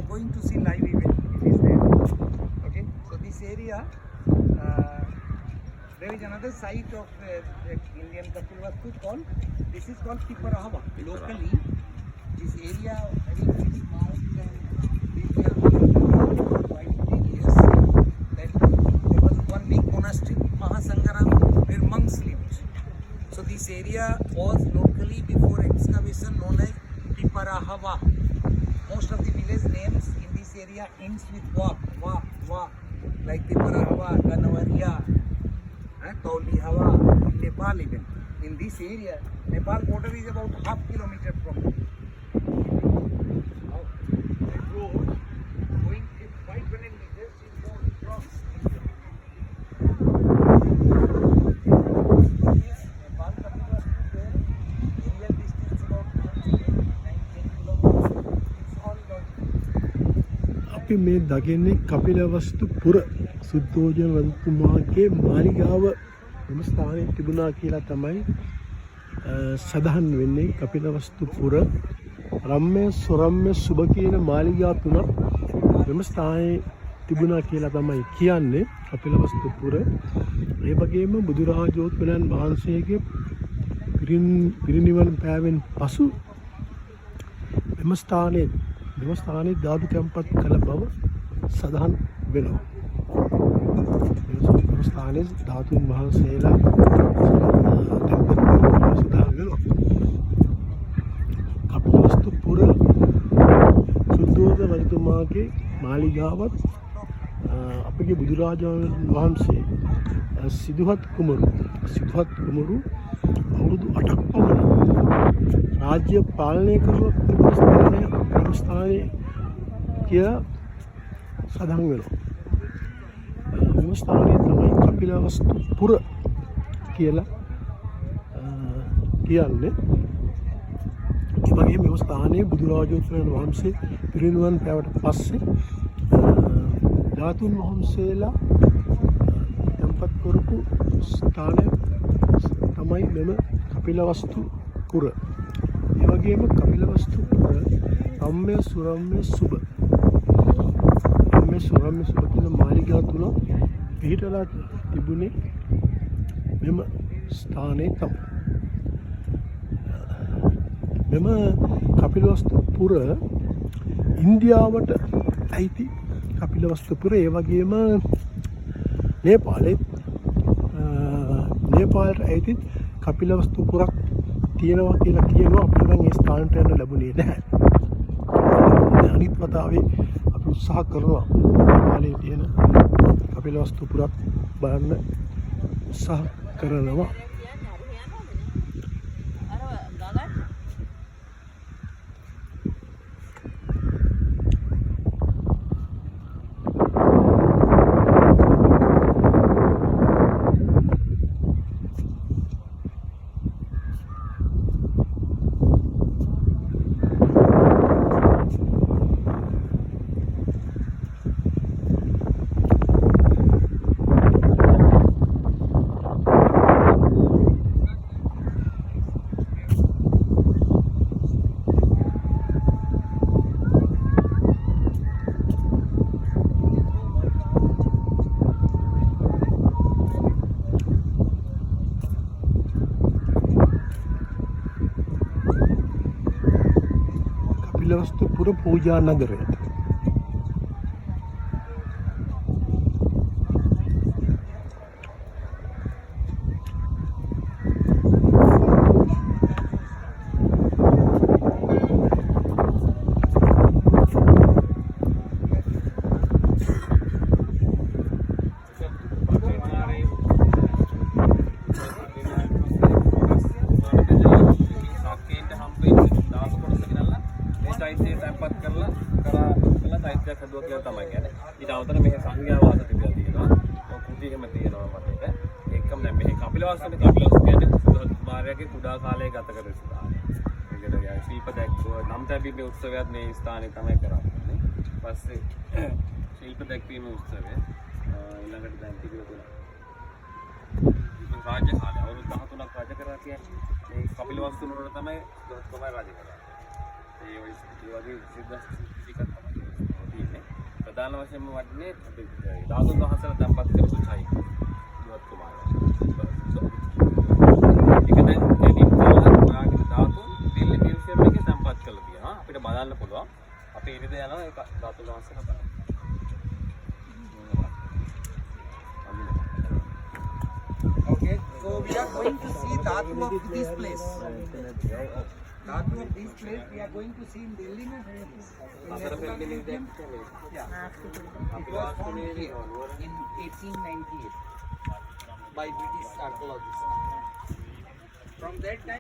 going to see live event. It is there. Okay. So this area, there is another site of Indian Kapilavastu called. This is called Tiparahava. Locally, this area very small and we have quite years. That there was one big monastery, Mahasangaram, where monks lived. So this area was locally before excavation known as Tiparahava. Most of the village names in this area ends with wa, like Tiparahava, Ganavaria, Taulihava, in Nepal even. In this area, Nepal border is about half kilometer from here. That road going 500 meters is going across. Nepal Kapilavastu there, Indian distance about 9-10 kilometers. It's all about. අපි මේ දකින්නේ කපිලවස්තු පුර සුද්ධෝදන රජතුමාගේ මාලිගාව මෙම ස්ථානයේ තිබුණා කියලා තමයි සඳහන් වෙන්නේ. කපිලවස්තු පුර රම්‍ය සොරම්‍ය සුබ කියන මාලිගා තුනක් මෙම ස්ථානයේ තිබුණා කියලා තමයි කියන්නේ කපිලවස්තු පුර. ඒ වගේම බුදුරජාණන් වහන්සේගේ පිරිනිවන් පෑවෙන් පසු මෙම ස්ථානයේ ධාතු තැන්පත් කළ බව සඳහන් වෙනවා. මෙම ස්ථානයේ ධාතුන් වහන්සේලා තැන්පත් කළ බව සඳහන් වෙනවා. කපිලවස්තු පුර සුද්ධෝදන රජතුමාගේ මාලිගාවත් අපගේ බුදුරජාණන් වහන්සේ සිදුහත් කුමරු අවුරුදු 8ක් පමණ රාජ්‍ය පාලනය කරන ස්ථානයේ කියලා සඳහන් වෙනවා. මෙම ස්ථානයේ තමයි කපිලවස්තු පුර කියලා කියන්නේ. ඒ වගේම මෙම ස්ථානයේ බුදුරජාණන් වහන්සේ පිරිනිවන් පෑවට පස්සේ ධාතුන් වහන්සේලා තැන්පත් කරපු ස්ථානය තමයි මෙම කපිලවස්තු පුර. ඒ වගේම කපිලවස්තු පුර රම්‍ය සුරම්‍ය සුබ කියන මාලිගා තුන පිහිටලා තිබුණේ මෙම ස්ථානයේ තමයි. මෙම කපිලවස්තු පුර ඉන්දියාවට අයිති කපිලවස්තු පුර. ඒ වගේම නේපාලයට අයිති කපිලවස්තු පුරක් තියෙනවා කියලා කියනවා. අපිට නම් ඒ ස්ථානට යන්න ලැබුණේ නැහැ. අනිත් වතාවේ අපි උත්සාහ කරනවා නේපාලයේ තියෙන කපිලවස්තු පුරක් බලන්න උත්සාහ කරනවා. කපිලවස්තු පුර පූජා නගරය. ඊට අවතර මෙහි සංඝයා වාස තිබිලා තියෙනවා. කුටි එහෙම තියෙනවා මතක. ඒකම දැන් මෙහි කපිලවස්තු කියන්නේ සුද්ධෝදන කුමාරයාගේ කුඩා කාලය ගත කරපු ස්ථානය. ඒකද යා ශිල්ප දැක්වුව නම් තැබීමේ උත්සවයත් මේ ස්ථානයේ තමයි කරන්නේ. පස්සේ ශිල්ප දැක්වීමේ උත්සවය ඊළඟට දැන් තිබුණා. රාජ්‍ය කාලය අවුරුදු 13ක් රාජ කරා කියන්නේ මේ කපිලවස්තු නුවර තමයි සුද්ධෝදන කුමාරයා රාජ කරා. ඒ වගේ සිද්ධාස්තික තමයි. ප්‍රධාන වශයෙන්ම වටිනේ ධාතුන් වහන්සේලා තැන්පත් කරපු ඡයි. ජීවත් කුමාරයා. ඒක දැන් එඩිට් කරලා ඔයාගේ ධාතුන් දිල්ලි මියුසියම් එකේ තැන්පත් කරලා තියෙනවා. අපිට බලන්න පුළුවන්. අපි ඉරිද යනවා ඒක ධාතුන් වහන්සේලා බලන්න. Okay, so we are going to see Dhatu of this place. Dhatu of this place we are going to see in Delhi. No? අතර පෙරදිනේ දැක්කේ. Yeah. It was found here in 1898 by British archaeologists. From that time.